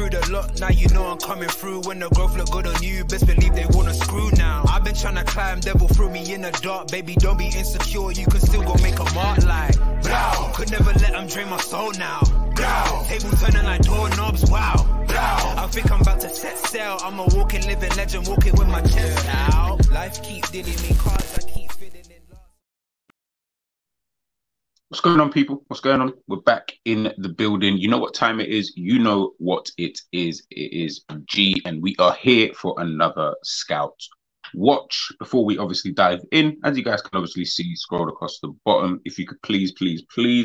through the lot, now you know I'm coming through. When the growth look good on you, best believe they wanna screw now. I've been trying to climb, devil threw me in the dark. Baby, don't be insecure, you can still go make a mark like blow. Could never let them drain my soul now. Blow. Table turning like doorknobs, wow. Blow. I think I'm about to set sail. I'm a walking, living legend, walking with my chest out. Life keep dealing me cards, I keep feeling it. What's going on, people? What's going on? We're back in the building. You know what time it is. You know what it is. It is G, and we are here for another Scout Watch. Before we obviously dive in, as you guys can obviously see, scroll across the bottom. If you could please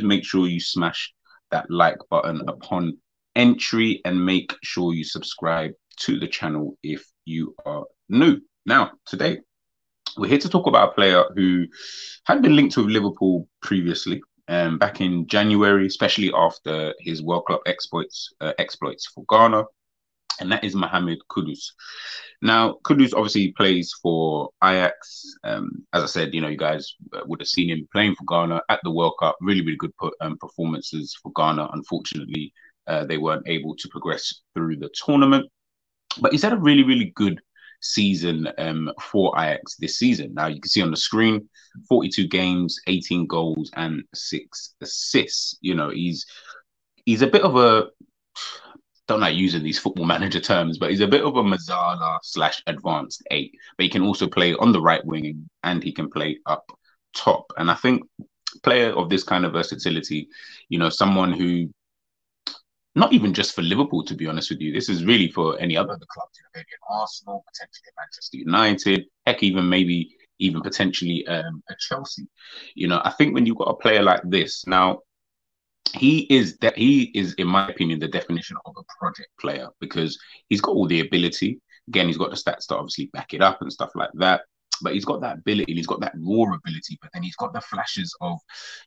make sure you smash that like button upon entry, and make sure you subscribe to the channel if you are new. Now, today, we're here to talk about a player who had been linked with Liverpool previously. Back in January, especially after his World Cup exploits for Ghana, and that is Mohammed Kudus. Now, Kudus obviously plays for Ajax. As I said, you know, you guys would have seen him playing for Ghana at the World Cup. Really good performances for Ghana. Unfortunately, they weren't able to progress through the tournament, but he's had a really good season for Ajax this season. Now you can see on the screen 42 games, 18 goals and 6 assists. You know, he's a bit of a, don't like using these football manager terms, but he's a bit of a Mazzala / advanced 8, but he can also play on the right wing and he can play up top. And I think player of this kind of versatility, you know, someone who, not even just for Liverpool, to be honest with you. This is really for any other clubs, you know, maybe in Arsenal, potentially Manchester United, heck, even potentially a Chelsea. You know, I think when you've got a player like this, now he is, in my opinion, the definition of a project player, because he's got all the ability. Again, he's got the stats to obviously back it up and stuff like that. But he's got that ability, he's got that raw ability, but then he's got the flashes of,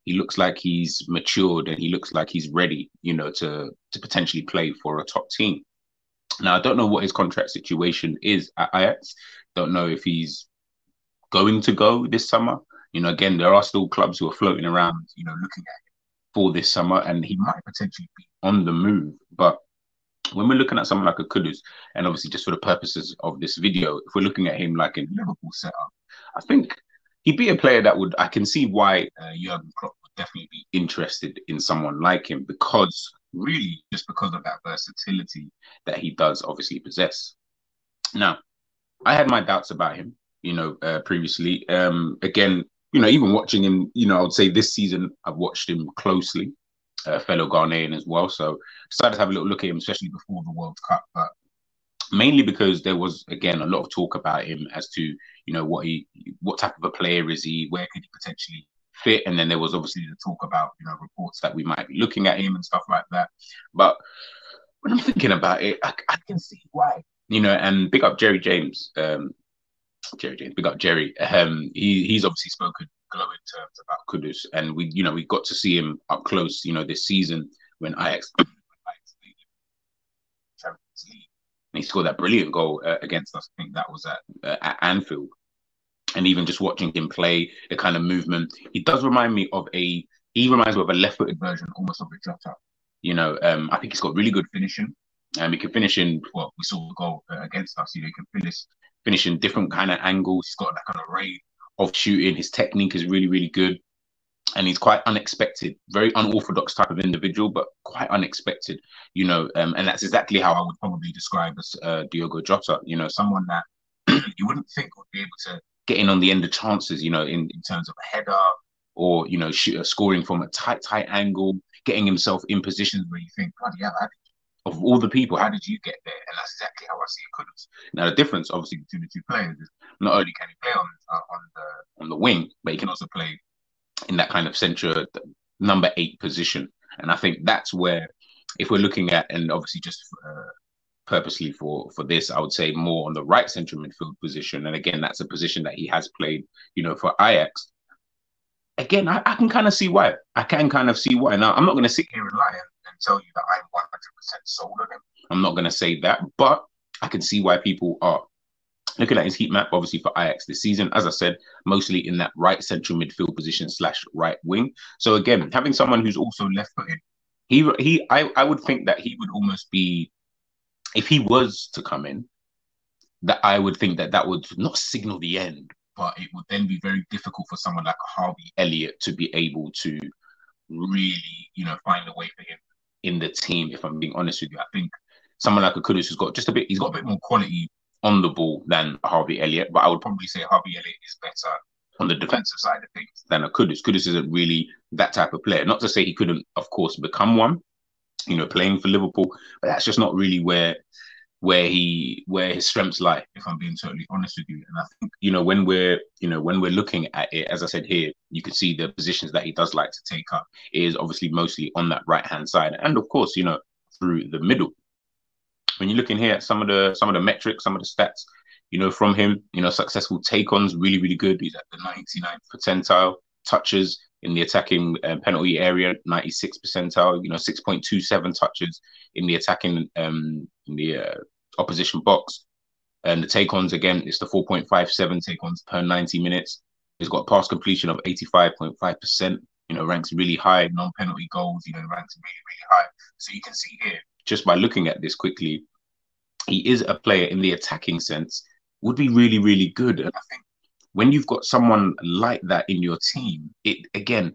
he looks like he's matured and he looks like he's ready, you know, to potentially play for a top team. Now, I don't know what his contract situation is at Ajax. Don't know if he's going to go this summer. You know, again, there are still clubs who are floating around, you know, looking at him for this summer, and he might potentially be on the move. But when we're looking at someone like a Kudus, and obviously just for the purposes of this video, if we're looking at him like in Liverpool setup, I think he'd be a player that would, I can see why Jurgen Klopp would definitely be interested in someone like him, because really just because of that versatility that he does obviously possess. Now, I had my doubts about him, you know, previously. Again, you know, even watching him, you know, I would say this season I've watched him closely. Fellow Ghanaian as well, so decided to have a little look at him, especially before the World Cup, but mainly because there was, again, a lot of talk about him as to, you know, what type of a player is he, where could he potentially fit, and then there was obviously the talk about, you know, reports that we might be looking at him and stuff like that. But when I'm thinking about it, I can see why, you know. And big up Jerry James, big up Jerry. He's obviously spoken glowing terms about Kudus, and we got to see him up close, you know, this season when Ajax Champions League, and he scored that brilliant goal against us. I think that was at Anfield. And even just watching him play, the kind of movement, he reminds me of a left-footed version, almost of a Jota. You know, I think he's got really good finishing. He can finish in, well, we saw the goal against us. You know, he can finish in different kind of angles. He's got that kind of array of shooting. His technique is really good, and he's quite unexpected, very unorthodox type of individual, but quite unexpected, you know. And that's exactly how I would probably describe as Diogo Jota. You know, someone that you wouldn't think would be able to get in on the end of chances, you know, in terms of a header, or, you know, scoring from a tight angle, getting himself in positions where you think, bloody hell, of all the people, how did you get there? And that's exactly how I see it. Kudus. Now, the difference, obviously, between the two players is not only can he play on the wing, but he can also play in that kind of central number 8 position. And I think that's where, if we're looking at, and obviously just purposely for this, I would say more on the right central midfield position. And again, that's a position that he has played, you know, for Ajax. Again, I can kind of see why. Now, I'm not going to sit here and lie and tell you that I'm 100% sold on him. I'm not going to say that, but I can see why people are. Looking at his heat map, obviously for Ajax this season, as I said, mostly in that right central midfield position / right wing. So again, having someone who's also left-footed, I would think that he would almost be if he was to come in, that I would think that that would not signal the end, but it would then be very difficult for someone like a Harvey Elliott to be able to really, find a way for him in the team. If I'm being honest with you, I think someone like a Kudus he's got a bit more quality on the ball than Harvey Elliott, but I would probably say Harvey Elliott is better on the defensive side of things than a Kudus. Kudus isn't really that type of player. Not to say he couldn't, of course, become one, playing for Liverpool, but that's just not really where his strengths lie, if I'm being totally honest with you. And I think, when we're looking at it, as I said here, you can see the positions that he does like to take up. It is obviously mostly on that right-hand side. And of course, through the middle. When you're looking here at some of the metrics, some of the stats, from him, successful take-ons, really, really good. He's at the 99th percentile. Touches in the attacking penalty area, 96th percentile, 6.27 touches in the attacking, in the opposition box. And the take-ons, again, it's the 4.57 take-ons per 90 minutes. He's got a pass completion of 85.5%, ranks really high. Non-penalty goals, ranks really, really high. So you can see here, just by looking at this quickly, he is a player in the attacking sense, would be really, really good. And I think when you've got someone like that in your team, it again,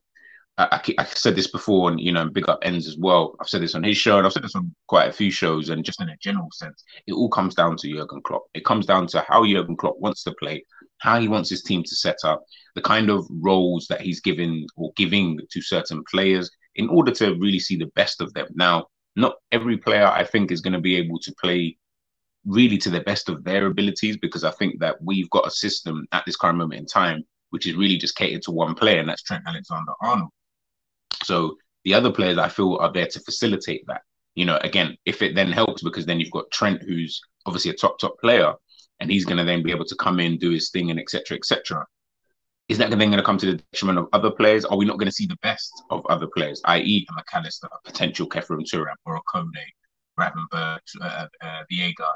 I said this before, and big up Ends as well. I've said this on his show, and I've said this on quite a few shows, and just in a general sense, it all comes down to Jurgen Klopp. It comes down to how Jurgen Klopp wants to play, how he wants his team to set up, the kind of roles that he's giving to certain players in order to really see the best of them. Now, not every player, I think, is going to be able to play really to the best of their abilities, because I think that we've got a system at this current moment in time which is really just catered to one player, and that's Trent Alexander-Arnold. So the other players I feel are there to facilitate that. Again, if it then helps, because then you've got Trent, who's obviously a top player, and he's going to then be able to come in, do his thing, and etc. etc. Is that then going to come to the detriment of other players? Are we not going to see the best of other players, i.e. a McAllister, a potential Kefren Turam, or a Kone, Gravenberch, Viega,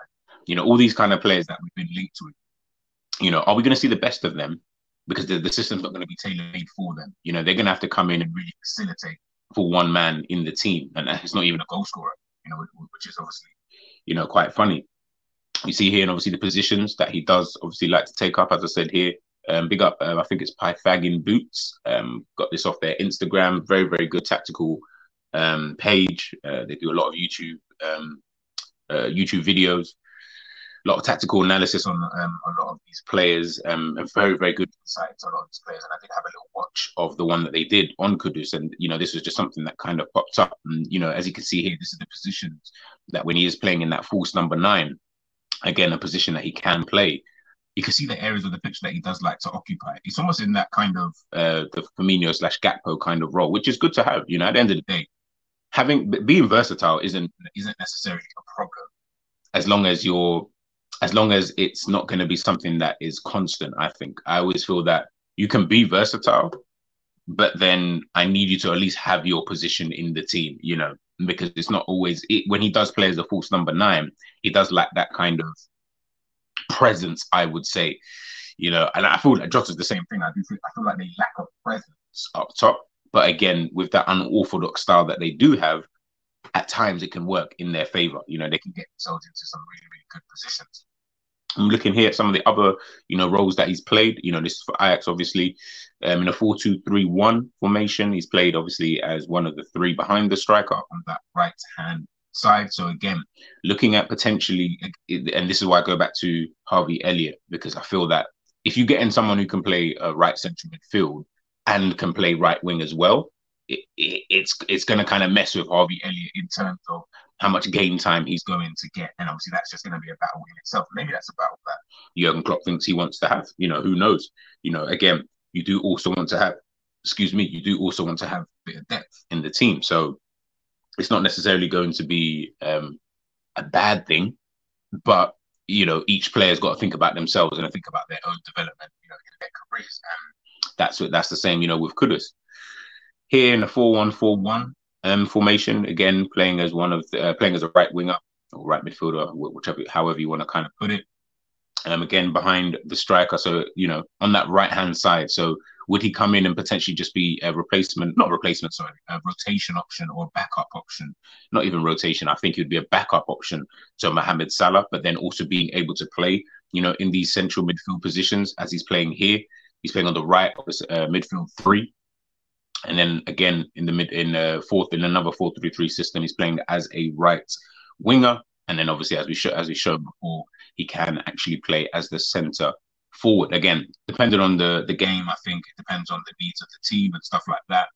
all these kind of players that we've been linked with? Are we going to see the best of them? Because the system's not going to be tailor-made for them. They're going to have to come in and really facilitate for one man in the team. And it's not even a goal scorer, which is obviously, quite funny. You see here, and obviously the positions that he does obviously like to take up, as I said here. Big up, I think it's Pythagorean Boots. Got this off their Instagram. Very, very good tactical page. They do a lot of YouTube videos. A lot of tactical analysis on a lot of these players, and very, very good insight on a lot of these players. And I did have a little watch of the one that they did on Kudus, and this was just something that kind of popped up. And as you can see here, this is the positions that when he is playing in that false number 9, again, a position that he can play. You can see the areas of the pitch that he does like to occupy. He's almost in that kind of the Firmino/Gakpo kind of role, which is good to have. At the end of the day, being versatile isn't necessarily a problem, as long as it's not going to be something that is constant. I think I always feel that you can be versatile, but then I need you to at least have your position in the team, because it's not always when he does play as a false number 9, he does lack that kind of presence, I would say, and I feel like Jota's the same thing. I feel like they lack a presence up top, but again, with that unorthodox style that they do have, at times it can work in their favor. They can get themselves into some really, really good positions. I'm looking here at some of the other, roles that he's played. This is for Ajax, obviously, in a 4-2-3-1 formation. He's played, obviously, as one of the 3 behind the striker on that right-hand side. So again, looking at potentially, and this is why I go back to Harvey Elliott, because I feel that if you get in someone who can play right central midfield and can play right wing as well, it's going to kind of mess with Harvey Elliott in terms of how much game time he's going to get. And obviously that's just going to be a battle in itself. Maybe that's a battle that Jurgen Klopp thinks he wants to have. Who knows? Again, you do also want to have a bit of depth in the team. So it's not necessarily going to be a bad thing, but each player's got to think about themselves and think about their own development, in their careers. And that's the same, with Kudus. Here in a 4-1-4-1 formation, again playing as a right winger or right midfielder, however you want to kind of put it. again behind the striker. So, on that right hand side. So would he come in and potentially just be a replacement, not replacement, sorry, a rotation option or backup option? Not even rotation. I think he would be a backup option to Mohamed Salah, but then also being able to play, in these central midfield positions as he's playing here. He's playing on the right of midfield three. And then again in another 4-3-3 system, he's playing as a right winger. And then obviously as we showed before, he can actually play as the centre forward. Again, depending on the game, I think it depends on the needs of the team and stuff like that.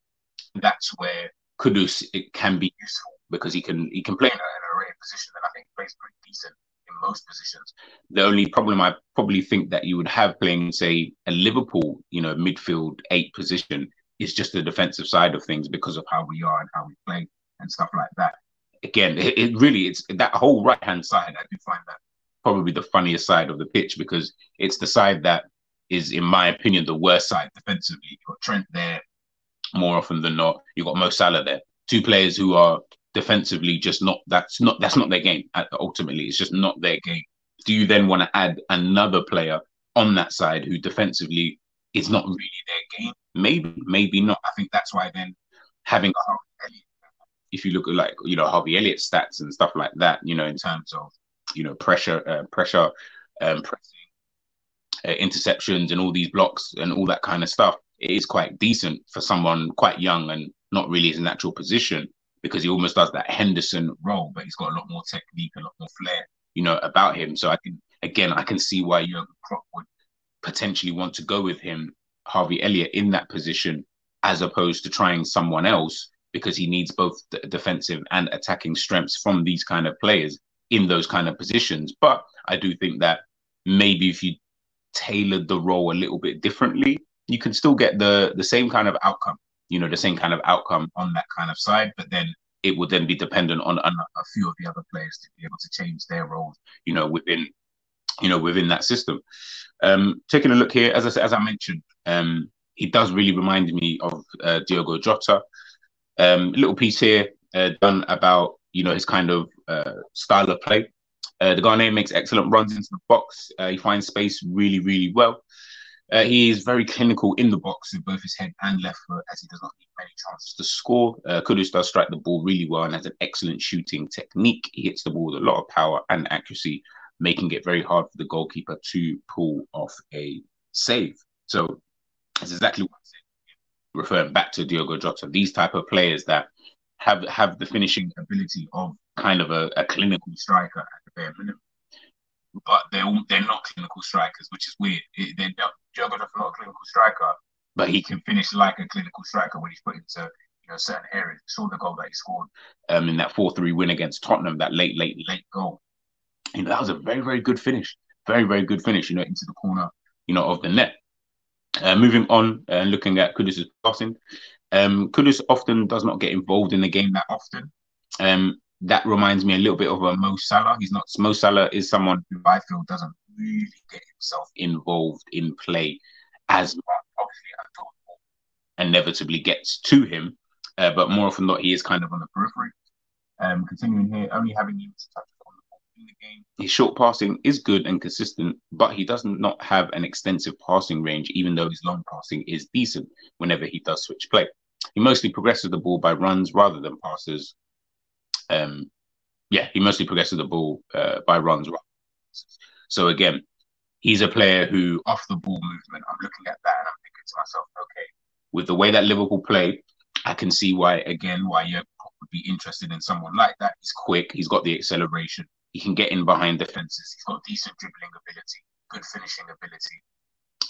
That's where Kudus it can be useful because he can play in an array of positions, and I think he plays pretty decent in most positions. The only problem I probably think that you would have playing, say, a Liverpool, midfield 8 position is just the defensive side of things because of how we are and how we play and stuff like that. Again, it's that whole right hand side. I do find that probably the funniest side of the pitch because it's the side that is, in my opinion, the worst side defensively. You've got Trent there more often than not. You've got Mo Salah there. 2 players who are defensively just that's not their game. Ultimately, it's just not their game. Do you then want to add another player on that side who defensively is not really their game? Maybe not. I think that's why then having a Harvey Elliott, if you look at Harvey Elliott's stats and stuff like that, in terms of pressure, pressing, interceptions, and all these blocks and all that kind of stuff, it is quite decent for someone quite young and not really his natural position because he almost does that Henderson role, but he's got a lot more technique, a lot more flair, about him. So I can see why Jurgen Klopp would potentially want to go with him, Harvey Elliott, in that position as opposed to trying someone else because he needs both the defensive and attacking strengths from these kind of players in those kind of positions. But I do think that maybe if you tailored the role a little bit differently, you can still get the same kind of outcome, the same kind of outcome on that kind of side. But then it would then be dependent on a few of the other players to be able to change their roles, within that system. Taking a look here, as I mentioned, he does really remind me of Diogo Jota. Little piece here done about his kind of style of play. The Ghanaian makes excellent runs into the box. He finds space really, really well. He is very clinical in the box with both his head and left foot, as he does not need many chances to score. Kudus does strike the ball really well and has an excellent shooting technique. He hits the ball with a lot of power and accuracy, making it very hard for the goalkeeper to pull off a save. So that's exactly what I'm saying. Referring back to Diogo Jota, these type of players that have the finishing ability of kind of a clinical striker at the bare minimum, but they're not clinical strikers, which is weird. Diogo Jota's not a clinical striker, but he can finish like a clinical striker when he's put into certain areas. You saw the goal that he scored in that 4-3 win against Tottenham, that late goal. That was a very, very good finish. Very, very good finish, into the corner, of the net. Moving on and looking at Kudus' passing. Kudus often does not get involved in the game that often. That reminds me a little bit of a Mo Salah. Mo Salah is someone who I feel doesn't really get himself involved in play as much. Obviously, as the ball inevitably gets to him, but more often than not, he is kind of on the periphery. Continuing here, only having limited touches on the ball in the game. His short passing is good and consistent, but he does not have an extensive passing range, even though his long passing is decent whenever he does switch play. He mostly progresses the ball by runs rather than passes. He mostly progresses the ball by runs. So again, he's a player who, off the ball movement, I'm looking at that and I'm thinking to myself, okay, with the way that Liverpool play, I can see why Jurgen Klopp would be interested in someone like that. He's quick, he's got the acceleration, he can get in behind defenses, he's got decent dribbling ability, good finishing ability.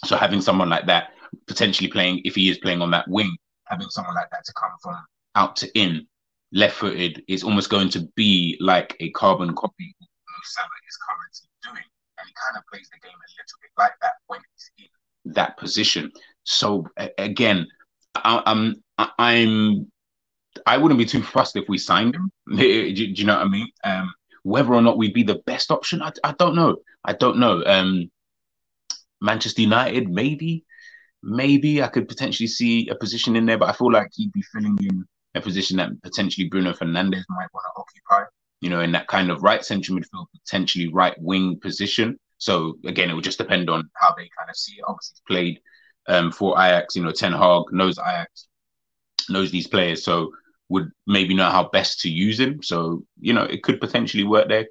So having someone like that potentially playing, if he is playing on that wing, having someone like that to come from out to in, left-footed, is almost going to be like a carbon copy of what Salah is currently doing. And he kind of plays the game a little bit like that when he's in that position. So again, I wouldn't be too fussed if we signed him. Do you know what I mean? Whether or not we'd be the best option, I don't know. Manchester United, maybe I could potentially see a position in there, but I feel like he'd be filling in a position that potentially Bruno Fernandes might want to occupy, in that kind of right central midfield, potentially right wing position. So again, it will just depend on how they kind of see it. Obviously, he's played for Ajax. Ten Hag knows Ajax, knows these players, so would maybe know how best to use him. So it could potentially work there.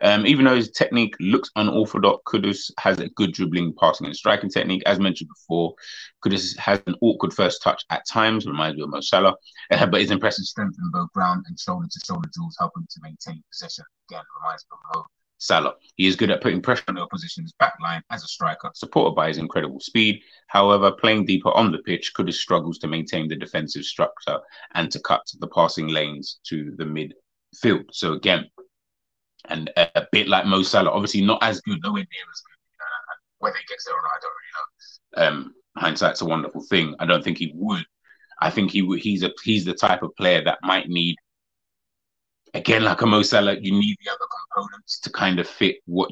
Even though his technique looks unorthodox, Kudus has a good dribbling, passing, and striking technique. As mentioned before, Kudus has an awkward first touch at times, reminds me of Mo Salah, but his impressive strength in both ground and shoulder-to-shoulder duels help him to maintain possession. Again, reminds me of Mo Salah. He is good at putting pressure on the opposition's backline as a striker, supported by his incredible speed. However, playing deeper on the pitch, Kudus struggles to maintain the defensive structure and to cut the passing lanes to the midfield. So again, and a bit like Mo Salah, obviously not as good, nowhere near as good. Whether he gets there or not, I don't really know. Hindsight's a wonderful thing. I don't think he would. I think he's the type of player that might need, again, like a Mo Salah, you need the other components to kind of fit what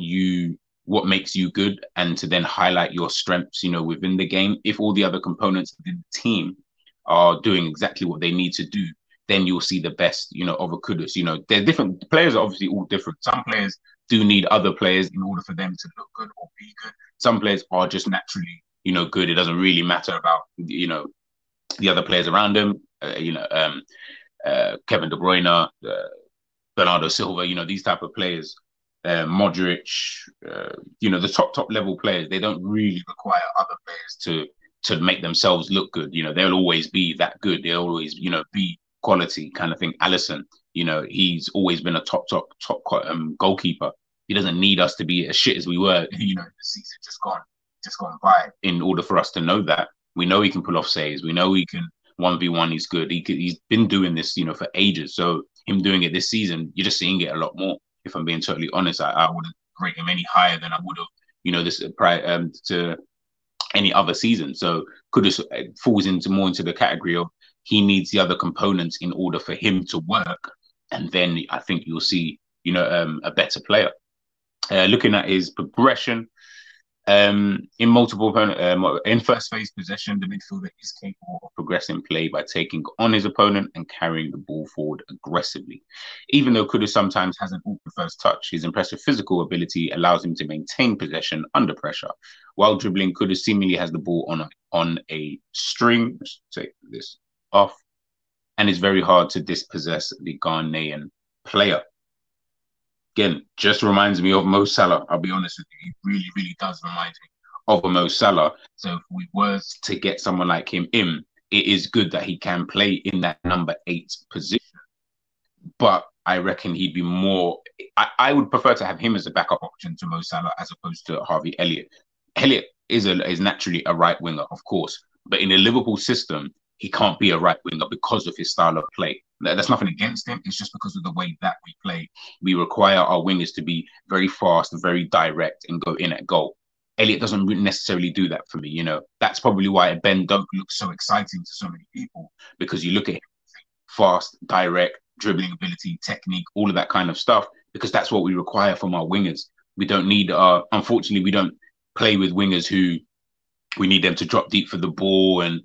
makes you good and to then highlight your strengths, within the game. If all the other components of the team are doing exactly what they need to do, then you'll see the best, of a Kudus. They're different. Players are obviously all different. Some players do need other players in order for them to look good or be good. Some players are just naturally, good. It doesn't really matter about, the other players around them. Kevin De Bruyne, Bernardo Silva, these type of players, Modric, the top level players, they don't really require other players to make themselves look good. They'll always be that good. They'll always, be quality kind of thing. Alisson, he's always been a top goalkeeper. He doesn't need us to be as shit as we were, the season just gone by. In order for us to know that, we know he can pull off saves. We know he can 1v1. He's good. He's been doing this, for ages. So him doing it this season, you're just seeing it a lot more. If I'm being totally honest, I wouldn't rate him any higher than I would have, this to any other season. So Kudus falls more into the category of he needs the other components in order for him to work, and then I think you'll see, a better player. Looking at his progression, in multiple opponent, in first phase possession, the midfielder is capable of progressing play by taking on his opponent and carrying the ball forward aggressively. Even though Kudus sometimes has an awkward first touch, his impressive physical ability allows him to maintain possession under pressure. While dribbling, Kudus seemingly has the ball on a string. Let's take this off, and it's very hard to dispossess the Ghanaian player. Again, just reminds me of Mo Salah. I'll be honest with you, he really, really does remind me of a Mo Salah. So if we were to get someone like him in, it is good that he can play in that number 8 position. But I reckon he'd be more. I would prefer to have him as a backup option to Mo Salah as opposed to Harvey Elliott. Elliott is naturally a right winger, of course, but in a Liverpool system, he can't be a right winger because of his style of play. That's nothing against him. It's just because of the way that we play. We require our wingers to be very fast, very direct, and go in at goal. Elliott doesn't necessarily do that for me. That's probably why Ben Doak looks so exciting to so many people, because you look at him, fast, direct, dribbling ability, technique, all of that kind of stuff, because that's what we require from our wingers. We don't need, unfortunately, we don't play with wingers who we need them to drop deep for the ball and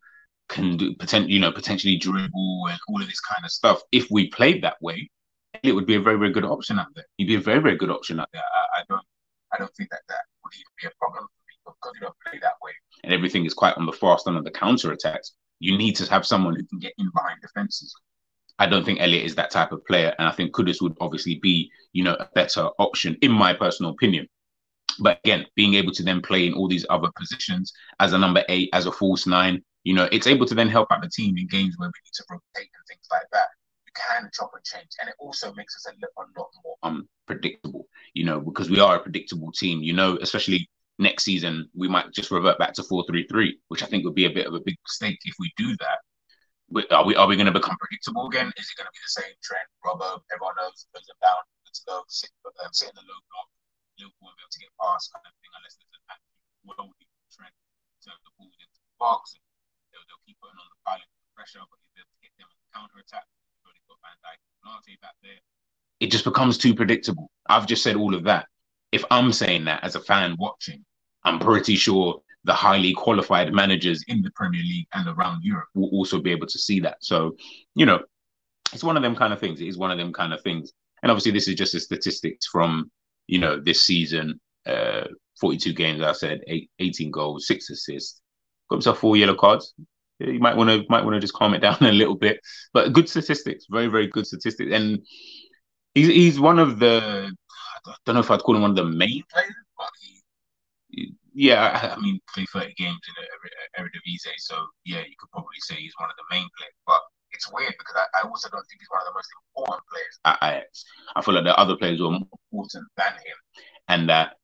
can do potentially dribble and all of this kind of stuff. If we played that way, it would be a very, very good option out there. He'd be a very, very good option out there. I don't think that would even be a problem for people because you don't play that way. And everything is quite on the fast and on the counter attacks. You need to have someone who can get in behind defenses. I don't think Elliott is that type of player, and I think Kudus would obviously be, a better option in my personal opinion. But again, being able to then play in all these other positions as a number 8, as a false 9. It's able to then help out the team in games where we need to rotate and things like that. You can chop and change. And it also makes us a lot more unpredictable, because we are a predictable team, especially next season, we might just revert back to 4-3-3, which I think would be a bit of a big mistake if we do that. Are we going to become predictable again? Is it going to be the same trend? Robbo, everyone knows, goes down, let's go, sit in the low block, Liverpool won't be able to get past kind of thing unless there's an actual well-deep trend in terms of balls into the box. They'll keep putting on the pilot pressure, but you'll be able to hit them in the counter-attack. You've already got Van Dijk and Nate back there. It just becomes too predictable. I've just said all of that. If I'm saying that as a fan watching, I'm pretty sure the highly qualified managers in the Premier League and around Europe will also be able to see that. So, it's one of them kind of things. It is one of them kind of things. And obviously, this is just the statistics from this season, 42 games, I said, 18 goals, 6 assists, got himself 4 yellow cards. You might want to just calm it down a little bit, but good statistics, very, very good statistics. And he's one of the, I don't know if I'd call him one of the main players, but I mean, play 30 games in the Eredivisie, so yeah, you could probably say he's one of the main players. But it's weird because I also don't think he's one of the most important players at Ajax. I feel like there are other players who are more important than him, and that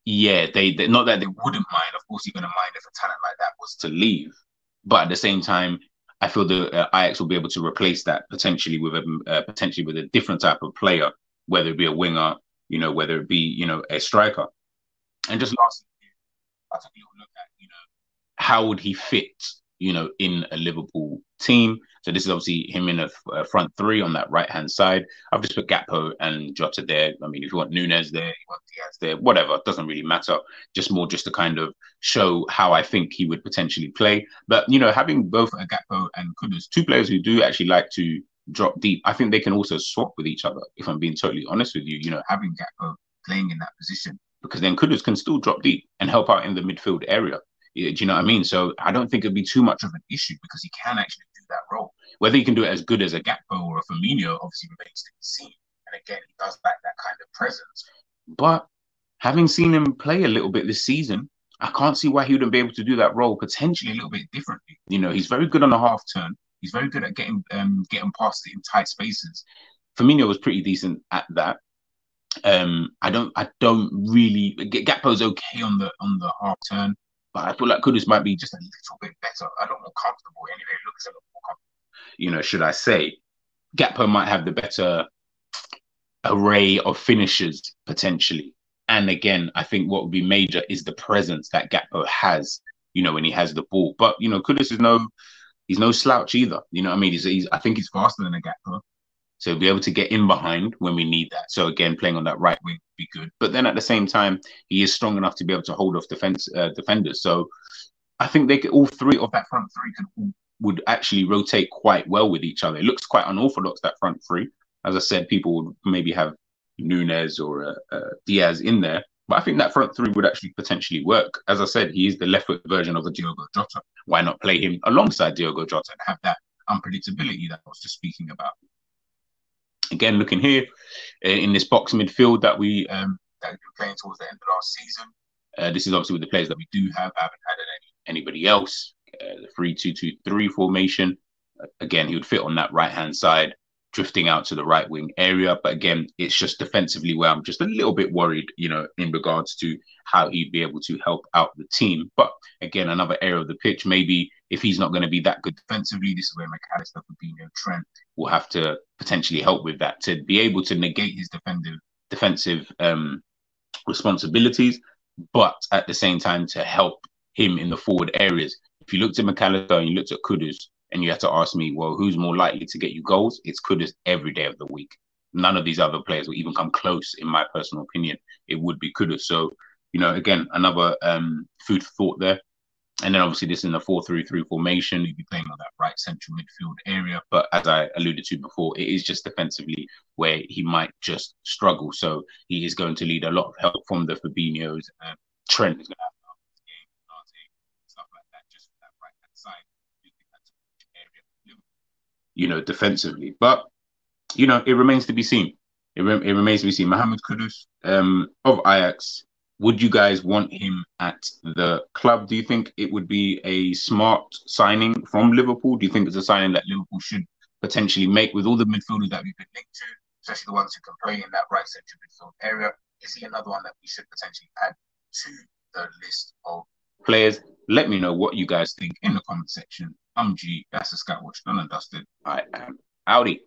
they not that they wouldn't mind. Of course, you're going to mind if a talent like that was to leave, but at the same time, I feel the Ajax will be able to replace that potentially with a different type of player, whether it be a winger, whether it be a striker. And just lastly, I took a little look at how would he fit in a Liverpool team. So this is obviously him in a front three on that right hand side. I've just put Gakpo and Jota there. I mean, if you want Nunes there, you want Diaz there, whatever, it doesn't really matter. Just to kind of show how I think he would potentially play. But having both Gakpo and Kudus, two players who do actually like to drop deep, I think they can also swap with each other. If I'm being totally honest with you, having Gakpo playing in that position, because then Kudus can still drop deep and help out in the midfield area. Do you know what I mean? So I don't think it'd be too much of an issue because he can actually do that role. Whether he can do it as good as a Gakpo or a Firmino obviously remains to be seen. And again, he does lack that kind of presence. But having seen him play a little bit this season, I can't see why he wouldn't be able to do that role potentially a little bit differently. He's very good on the half turn. He's very good at getting past it in tight spaces. Firmino was pretty decent at that. I don't really Gakpo's okay on the half turn, but I feel like Kudus might be just a little bit better. I don't more comfortable anyway. It looks a little more comfortable. Should I say Gakpo might have the better array of finishers potentially. And again, I think what would be major is the presence that Gakpo has, when he has the ball. But Kudus is he's no slouch either. You know what I mean? I think he's faster than a Gakpo. So he'll be able to get in behind when we need that. So again, playing on that right wing would be good. But then at the same time, he is strong enough to be able to hold off defenders. So I think all three of that front three would actually rotate quite well with each other. It looks quite unorthodox, that front three. As I said, people would maybe have Nunes or Diaz in there. But I think that front three would actually potentially work. As I said, he is the left foot version of a Diogo Jota. Why not play him alongside Diogo Jota and have that unpredictability that I was just speaking about? Again, looking here in this box midfield that we've been playing towards the end of last season. This is obviously with the players that we do have. I haven't added anybody else. The 3-2-2-3 formation. Again, he would fit on that right-hand side, drifting out to the right wing area. But again, it's just defensively where I'm just a little bit worried, in regards to how he'd be able to help out the team. But again, another area of the pitch, maybe if he's not going to be that good defensively, this is where McAllister, Fabinho, Trent will have to potentially help with that to be able to negate his defensive responsibilities, but at the same time to help him in the forward areas. If you looked at McAllister and you looked at Kudus, and you have to ask me, well, who's more likely to get you goals? It's Kudus every day of the week. None of these other players will even come close, in my personal opinion. It would be Kudus. So, again, another food for thought there. And then obviously this in the 4-3-3 formation, he'd be playing on that right central midfield area. But as I alluded to before, it is just defensively where he might just struggle. So he is going to need a lot of help from the Fabinhos. Trent is going to have stuff like that, just for that right-hand side. Defensively. But, it remains to be seen. It remains to be seen. Mohammed Kudus of Ajax, would you guys want him at the club? Do you think it would be a smart signing from Liverpool? Do you think it's a signing that Liverpool should potentially make with all the midfielders that we've been linked to, especially the ones who can play in that right central midfield area? Is he another one that we should potentially add to the list of players? Let me know what you guys think in the comment section. I'm G, that's a Scout Watch, done and dusted. I am outie.